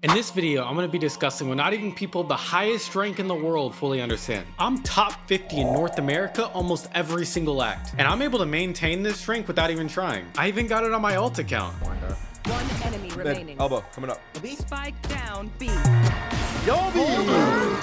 In this video, I'm going to be discussing what not even people with the highest rank in the world fully understand. I'm top 50 in North America almost every single act, and I'm able to maintain this rank without even trying. I even got it on my alt account. One enemy remaining. Elbow coming up. Spike down B. Yo, B!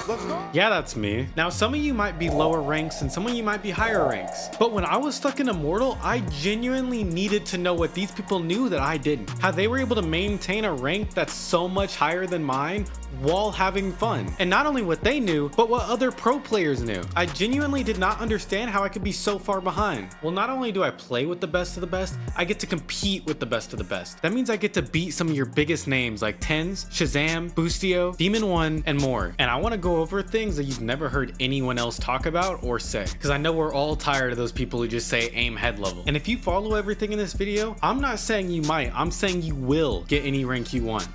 Let's go. Yeah, that's me. Now, some of you might be lower ranks and some of you might be higher ranks. But when I was stuck in Immortal, I genuinely needed to know what these people knew that I didn't. How they were able to maintain a rank that's so much higher than mine while having fun. And not only what they knew, but what other pro players knew. I genuinely did not understand how I could be so far behind. Well, not only do I play with the best of the best, I get to compete with the best of the best. That means I get to beat some of your biggest names like Tens, Shazam, Boostio, Demon One, and more. And I want to go over things that you've never heard anyone else talk about or say, because I know we're all tired of those people who just say aim head level. And if you follow everything in this video, I'm not saying you might, I'm saying you will get any rank you want.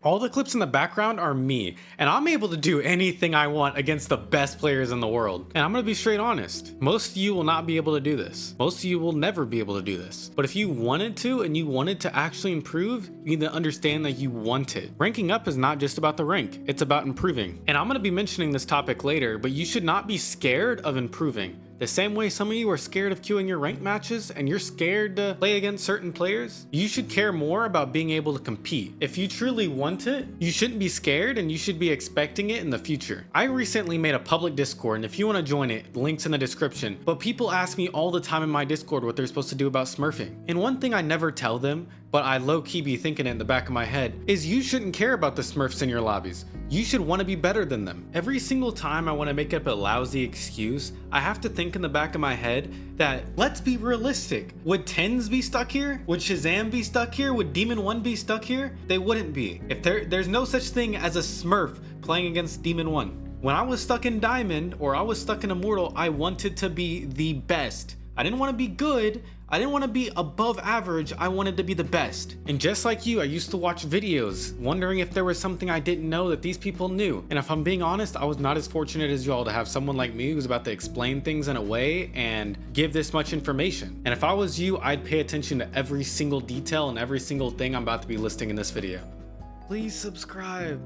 All the clips in the background are me, and I'm able to do anything I want against the best players in the world. And I'm gonna be straight honest, most of you will not be able to do this. Most of you will never be able to do this. But if you wanted to, and you wanted to actually improve, you need to understand that you want it. Ranking up is not just about the rank, it's about improving. And I'm gonna be mentioning this topic later, but you should not be scared of improving. The same way some of you are scared of queuing your ranked matches and you're scared to play against certain players, you should care more about being able to compete. If you truly want it, you shouldn't be scared and you should be expecting it in the future. I recently made a public Discord, and if you want to join it, the link's in the description. But people ask me all the time in my Discord what they're supposed to do about smurfing. And one thing I never tell them, but I low-key be thinking it in the back of my head, is you shouldn't care about the smurfs in your lobbies. You should want to be better than them. Every single time I want to make up a lousy excuse, I have to think in the back of my head that, let's be realistic. Would Tens be stuck here? Would Shazam be stuck here? Would Demon One be stuck here? They wouldn't be. If there's no such thing as a smurf playing against Demon One. When I was stuck in Diamond or I was stuck in Immortal, I wanted to be the best. I didn't want to be good. I didn't want to be above average, I wanted to be the best. And just like you, I used to watch videos, wondering if there was something I didn't know that these people knew. And if I'm being honest, I was not as fortunate as y'all to have someone like me who's about to explain things in a way and give this much information. And if I was you, I'd pay attention to every single detail and every single thing I'm about to be listing in this video. Please subscribe.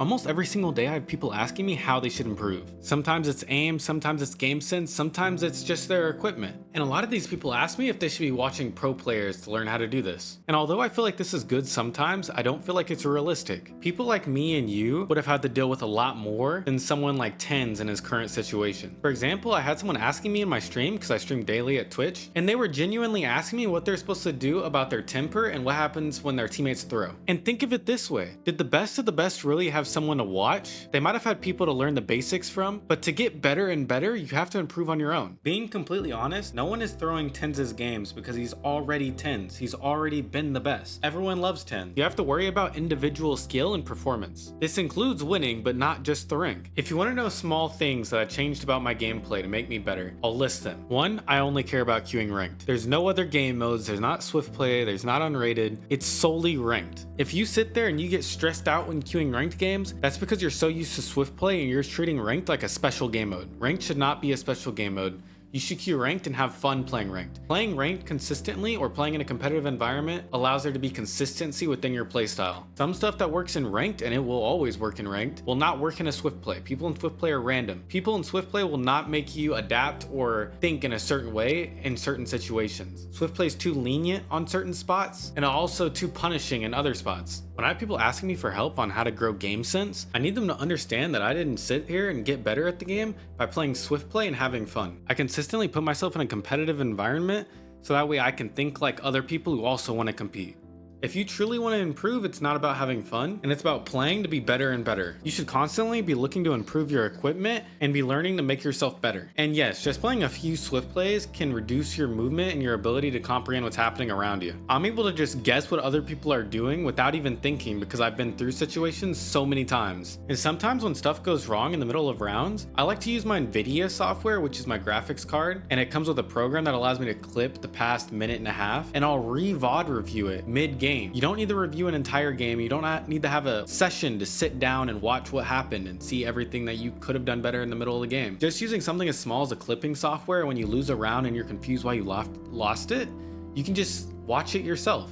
Almost every single day I have people asking me how they should improve. Sometimes it's aim, sometimes it's game sense, sometimes it's just their equipment. And a lot of these people ask me if they should be watching pro players to learn how to do this. And although I feel like this is good sometimes, I don't feel like it's realistic. People like me and you would have had to deal with a lot more than someone like Tens in his current situation. For example, I had someone asking me in my stream, because I stream daily at Twitch, and they were genuinely asking me what they're supposed to do about their temper and what happens when their teammates throw. And think of it this way, did the best of the best really have someone to watch? They might have had people to learn the basics from, but to get better and better, you have to improve on your own. Being completely honest, no one is throwing Tens' games because he's already Tens. He's already been the best. Everyone loves Tens. You have to worry about individual skill and performance. This includes winning, but not just the rank. If you want to know small things that I changed about my gameplay to make me better, I'll list them. One, I only care about queuing ranked. There's no other game modes, there's not swift play, there's not unrated, it's solely ranked. If you sit there and you get stressed out when queuing ranked games, that's because you're so used to swift play and you're treating ranked like a special game mode. Ranked should not be a special game mode. You should queue ranked and have fun playing ranked. Playing ranked consistently or playing in a competitive environment allows there to be consistency within your playstyle. Some stuff that works in ranked, and it will always work in ranked, will not work in a swift play. People in swift play are random. People in swift play will not make you adapt or think in a certain way in certain situations. Swift play is too lenient on certain spots and also too punishing in other spots. When I have people asking me for help on how to grow game sense, I need them to understand that I didn't sit here and get better at the game by playing swift play and having fun. I consistently put myself in a competitive environment so that way I can think like other people who also want to compete. If you truly want to improve, it's not about having fun, and it's about playing to be better and better. You should constantly be looking to improve your equipment and be learning to make yourself better. And yes, just playing a few swift plays can reduce your movement and your ability to comprehend what's happening around you. I'm able to just guess what other people are doing without even thinking because I've been through situations so many times. And sometimes when stuff goes wrong in the middle of rounds, I like to use my NVIDIA software, which is my graphics card, and it comes with a program that allows me to clip the past minute and a half, and I'll re-VOD review it mid-game game. You don't need to review an entire game. You don't need to have a session to sit down and watch what happened and see everything that you could have done better in the middle of the game. Just using something as small as a clipping software, when you lose a round and you're confused why you lost it, you can just watch it yourself.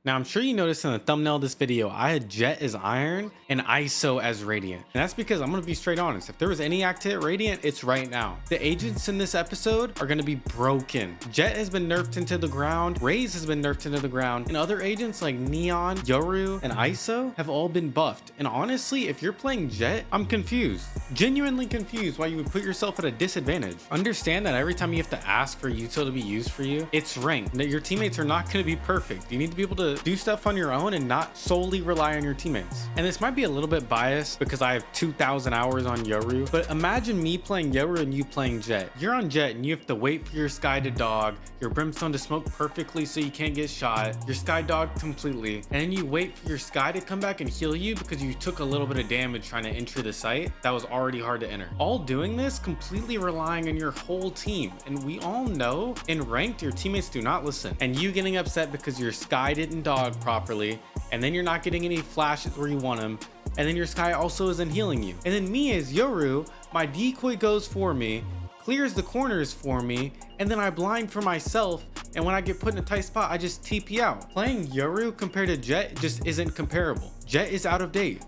Now, I'm sure you noticed in the thumbnail of this video, I had Jett as Iron and ISO as Radiant. And that's because I'm gonna be straight honest. If there was any active at Radiant, it's right now. The agents in this episode are gonna be broken. Jett has been nerfed into the ground, Raze has been nerfed into the ground, and other agents like Neon, Yoru, and ISO have all been buffed. And honestly, if you're playing Jett, I'm confused. Genuinely confused why you would put yourself at a disadvantage. Understand that every time you have to ask for util to be used for you, it's ranked. That your teammates are not gonna be perfect. You need to be able to do stuff on your own and not solely rely on your teammates. And this might be a little bit biased because I have 2,000 hours on Yoru, but imagine me playing Yoru and you playing Jett. You're on Jett and you have to wait for your Sky to dog, your Brimstone to smoke perfectly so you can't get shot, your Sky dog completely, and then you wait for your Sky to come back and heal you because you took a little bit of damage trying to enter the site that was already hard to enter. All doing this completely relying on your whole team. And we all know in ranked, your teammates do not listen. And you getting upset because your Sky didn't dog properly, and then you're not getting any flashes where you want them, and then your Sky also isn't healing you. And then me as Yoru, my decoy goes for me, clears the corners for me, and then I blind for myself, and when I get put in a tight spot, I just TP out. Playing Yoru compared to Jett just isn't comparable. Jett is out of date.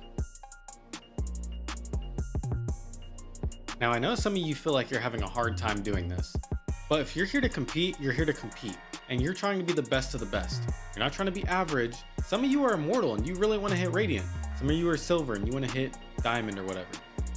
Now, I know some of you feel like you're having a hard time doing this, but if you're here to compete, you're here to compete, and you're trying to be the best of the best. You're not trying to be average. Some of you are immortal and you really want to hit Radiant. Some of you are silver and you want to hit Diamond or whatever.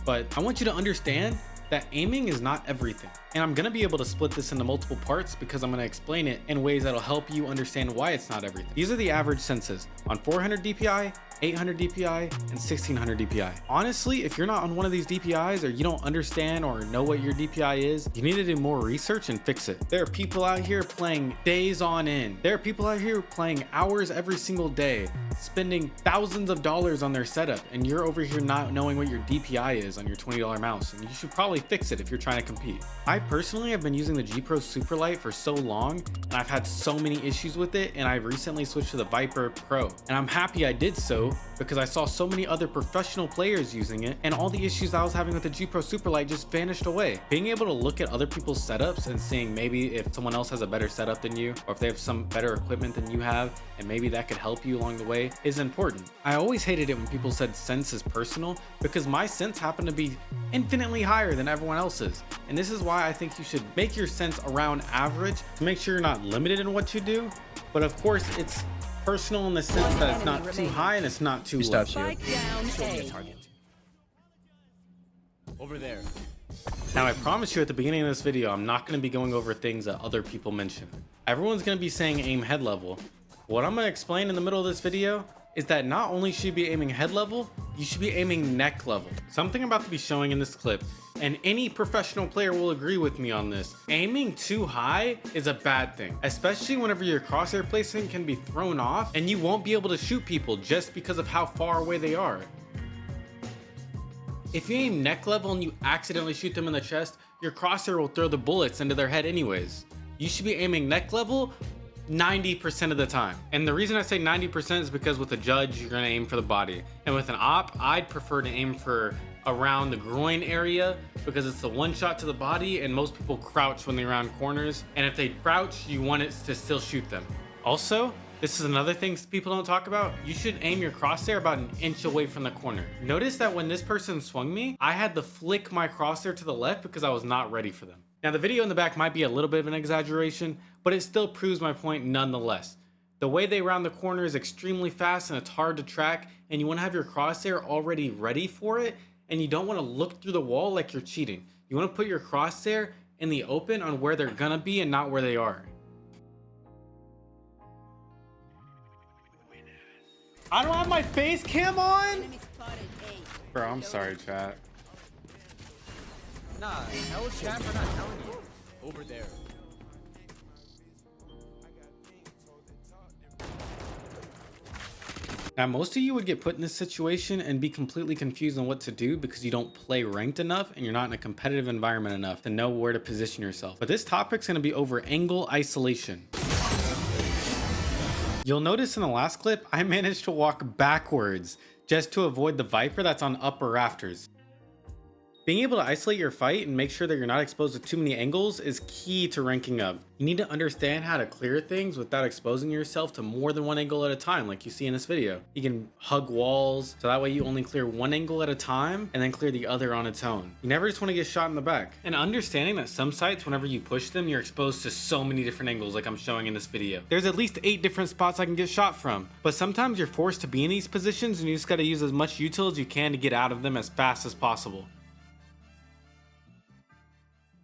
But I want you to understand that aiming is not everything. And I'm going to be able to split this into multiple parts because I'm going to explain it in ways that'll help you understand why it's not everything. These are the average senses on 400 DPI, 800 DPI, and 1600 DPI. Honestly, if you're not on one of these DPIs or you don't understand or know what your DPI is, you need to do more research and fix it. There are people out here playing days on end. There are people out here playing hours every single day, spending thousands of dollars on their setup, and you're over here not knowing what your DPI is on your $20 mouse, and you should probably fix it if you're trying to compete. I personally have been using the G Pro Superlight for so long, and I've had so many issues with it, and I recently switched to the Viper Pro, and I'm happy I did so because I saw so many other professional players using it, and all the issues I was having with the G Pro Superlight just vanished away. Being able to look at other people's setups and seeing maybe if someone else has a better setup than you, or if they have some better equipment than you have, and maybe that could help you along the way, is important. I always hated it when people said sense is personal, because my sense happened to be infinitely higher than everyone else's. And this is why I think you should make your sense around average to make sure you're not limited in what you do. But of course, it's personal in the sense that it's not too high and it's not too low. Spike down A. Over there. Now, I promise you at the beginning of this video, I'm not going to be going over things that other people mention. Everyone's going to be saying aim head level. What I'm going to explain in the middle of this video is that not only should you be aiming head level, you should be aiming neck level. Something I'm about to be showing in this clip, and any professional player will agree with me on this. Aiming too high is a bad thing, especially whenever your crosshair placement can be thrown off and you won't be able to shoot people just because of how far away they are. If you aim neck level and you accidentally shoot them in the chest, your crosshair will throw the bullets into their head anyways. You should be aiming neck level 90% of the time. And the reason I say 90% is because with a judge, you're gonna aim for the body. And with an op, I'd prefer to aim for around the groin area because it's the one shot to the body, and most people crouch when they're around corners. And if they crouch, you want it to still shoot them. Also, this is another thing people don't talk about. You should aim your crosshair about an inch away from the corner. Notice that when this person swung me, I had to flick my crosshair to the left because I was not ready for them. Now, the video in the back might be a little bit of an exaggeration, but it still proves my point nonetheless. The way they round the corner is extremely fast and it's hard to track, and you want to have your crosshair already ready for it, and you don't want to look through the wall like you're cheating. You want to put your crosshair in the open on where they're gonna be and not where they are. I don't have my face cam on? Bro, I'm sorry, chat. Nah, tell chat for not telling you. Over there. Now, most of you would get put in this situation and be completely confused on what to do because you don't play ranked enough and you're not in a competitive environment enough to know where to position yourself. But this topic's going to be over angle isolation. You'll notice in the last clip, I managed to walk backwards just to avoid the Viper that's on upper rafters. Being able to isolate your fight and make sure that you're not exposed to too many angles is key to ranking up. You need to understand how to clear things without exposing yourself to more than one angle at a time, like you see in this video. You can hug walls, so that way you only clear one angle at a time and then clear the other on its own. You never just want to get shot in the back. And understanding that some sites, whenever you push them, you're exposed to so many different angles like I'm showing in this video. There's at least 8 different spots I can get shot from, but sometimes you're forced to be in these positions and you just got to use as much util as you can to get out of them as fast as possible.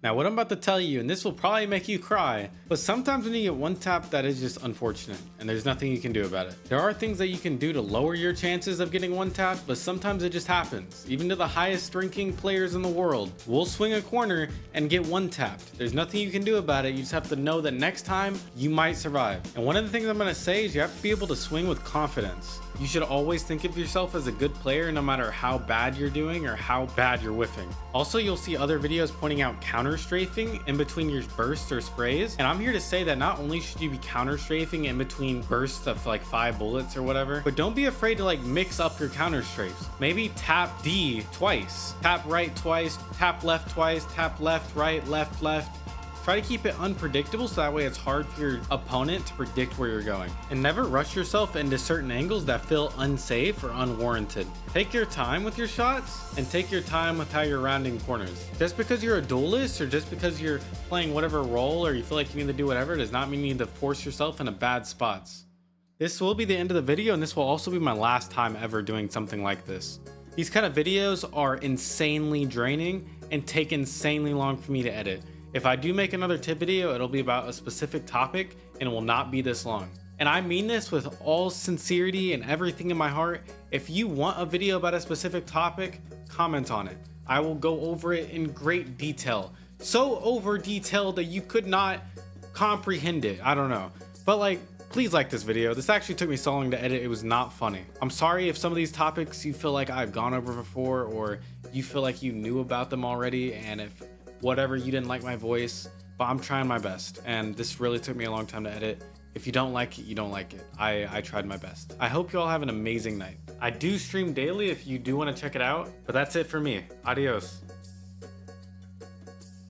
Now, what I'm about to tell you, and this will probably make you cry, but sometimes when you get one tap, that is just unfortunate, and there's nothing you can do about it. There are things that you can do to lower your chances of getting one tap, but sometimes it just happens. Even to the highest ranking players in the world, we'll swing a corner and get one tapped. There's nothing you can do about it. You just have to know that next time you might survive. And one of the things I'm gonna say is you have to be able to swing with confidence. You should always think of yourself as a good player no matter how bad you're doing or how bad you're whiffing. Also, you'll see other videos pointing out counter strafing in between your bursts or sprays. And I'm here to say that not only should you be counter strafing in between bursts of like 5 bullets or whatever, but don't be afraid to like mix up your counter strafes. Maybe tap D twice, tap right twice, tap left twice, tap left, right, left, left. Try to keep it unpredictable so that way it's hard for your opponent to predict where you're going. And never rush yourself into certain angles that feel unsafe or unwarranted. Take your time with your shots and take your time with how you're rounding corners. Just because you're a duelist or just because you're playing whatever role or you feel like you need to do whatever does not mean you need to force yourself into bad spots. This will be the end of the video, and this will also be my last time ever doing something like this. These kind of videos are insanely draining and take insanely long for me to edit. If I do make another tip video, it'll be about a specific topic and it will not be this long. And I mean this with all sincerity and everything in my heart. If you want a video about a specific topic, comment on it. I will go over it in great detail. So over detailed that you could not comprehend it. I don't know. But like, please like this video. This actually took me so long to edit. It was not funny. I'm sorry if some of these topics you feel like I've gone over before or you feel like you knew about them already, and if whatever, you didn't like my voice, but I'm trying my best, and this really took me a long time to edit. If you don't like it, you don't like it. I tried my best. I hope you all have an amazing night. I do stream daily if you do want to check it out, but that's it for me. Adios.